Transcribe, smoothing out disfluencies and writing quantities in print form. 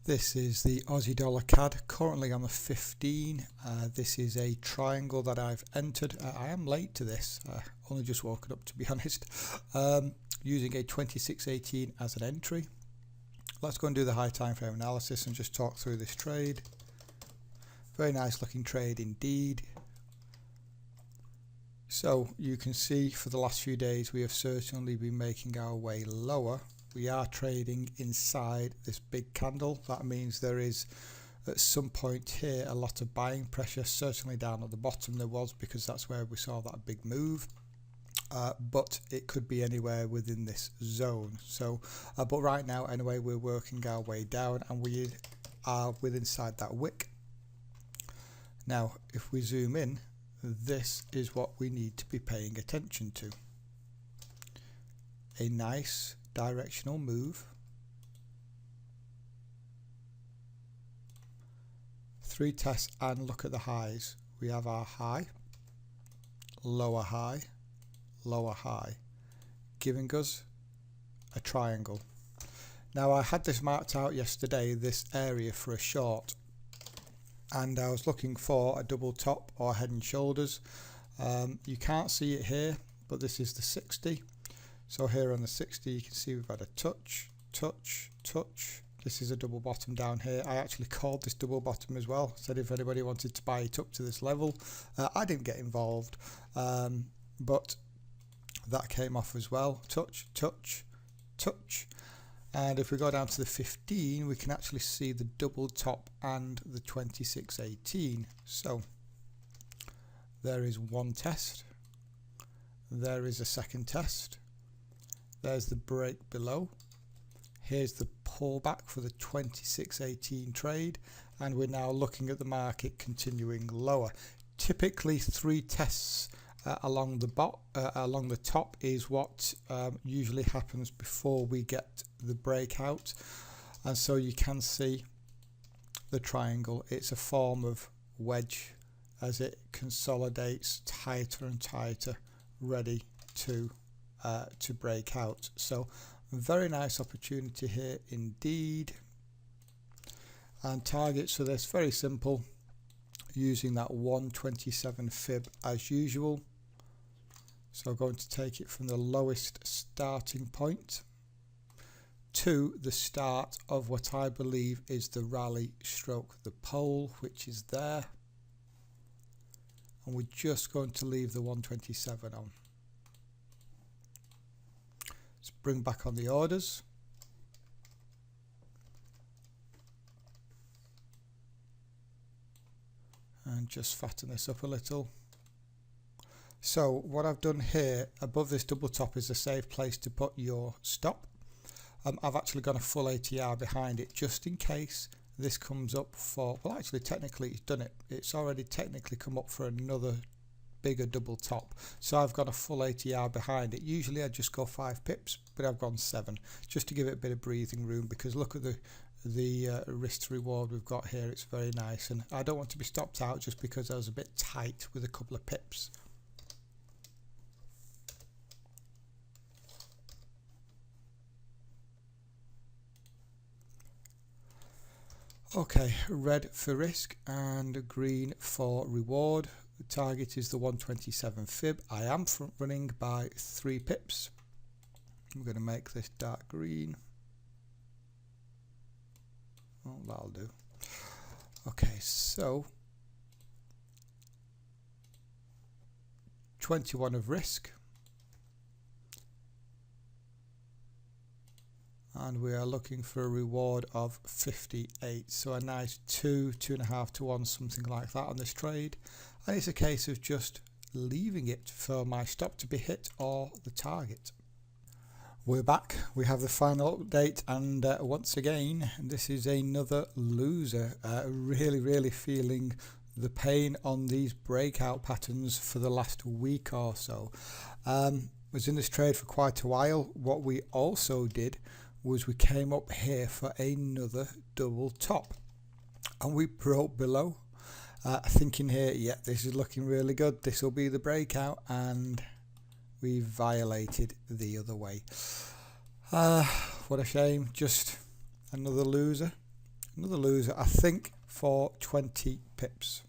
This is the Aussie dollar CAD, currently on the 15. This is a triangle that I've entered. I am late to this, only just woken up to be honest. Using a 2618 as an entry. Let's go and do the high time frame analysis and just talk through this trade. Very nice looking trade indeed. So you can see for the last few days we have certainly been making our way lower. We are trading inside this big candle. That means there is at some point here a lot of buying pressure. Certainly down at the bottom there was, because that's where we saw that big move. But it could be anywhere within this zone. So, but right now anyway we're working our way down and we are within inside that wick. Now if we zoom in, this is what we need to be paying attention to. A nice directional move, 3 tests, and look at the highs. We have our high, lower high, lower high, giving us a triangle. Now I had this marked out yesterday, this area, for a short, and I was looking for a double top or head and shoulders. You can't see it here, but this is the 60. So here on the 60 you can see we've had a touch, touch, touch. This is a double bottom down here. I actually called this double bottom as well. Said if anybody wanted to buy it up to this level. I didn't get involved, but that came off as well. Touch, touch, touch. And if we go down to the 15 we can actually see the double top and the 2618. So there is one test. There is a second test. There's the break below. Here's the pullback for the 2618 trade, and we're now looking at the market continuing lower. Typically 3 tests along the top is what usually happens before we get the breakout, and so you can see the triangle. It's a form of wedge as it consolidates tighter and tighter, ready to break out. So very nice opportunity here indeed. And targets for this, very simple, using that 127 fib as usual. So I'm going to take it from the lowest starting point to the start of what I believe is the rally stroke the pole, which is there, and we're just going to leave the 127 on. Let's bring back on the orders. And just fatten this up a little. So what I've done here above this double top is a safe place to put your stop. I've actually got a full ATR behind it just in case this comes up for, well actually technically it's done it. It's already technically come up for another bigger double top, so I've got a full ATR behind it. Usually I just go 5 pips, but I've gone 7 just to give it a bit of breathing room, because look at the risk to reward we've got here. It's very nice, and I don't want to be stopped out just because I was a bit tight with a couple of pips. Okay, red for risk and green for reward. The target is the 127 fib. I am front running by 3 pips. I'm going to make this dark green. Oh, that'll do. Okay, so 21 of risk. And we are looking for a reward of 58. So a nice 2.5 to 1, something like that on this trade. And it's a case of just leaving it for my stop to be hit or the target. We're back. We have the final update, and once again this is another loser. Really feeling the pain on these breakout patterns for the last week or so. Was in this trade for quite a while. What we also did was we came up here for another double top and we broke below, thinking here, yeah, this is looking really good, this will be the breakout, and we violated the other way. What a shame. Just another loser. Another loser, I think, for 20 pips.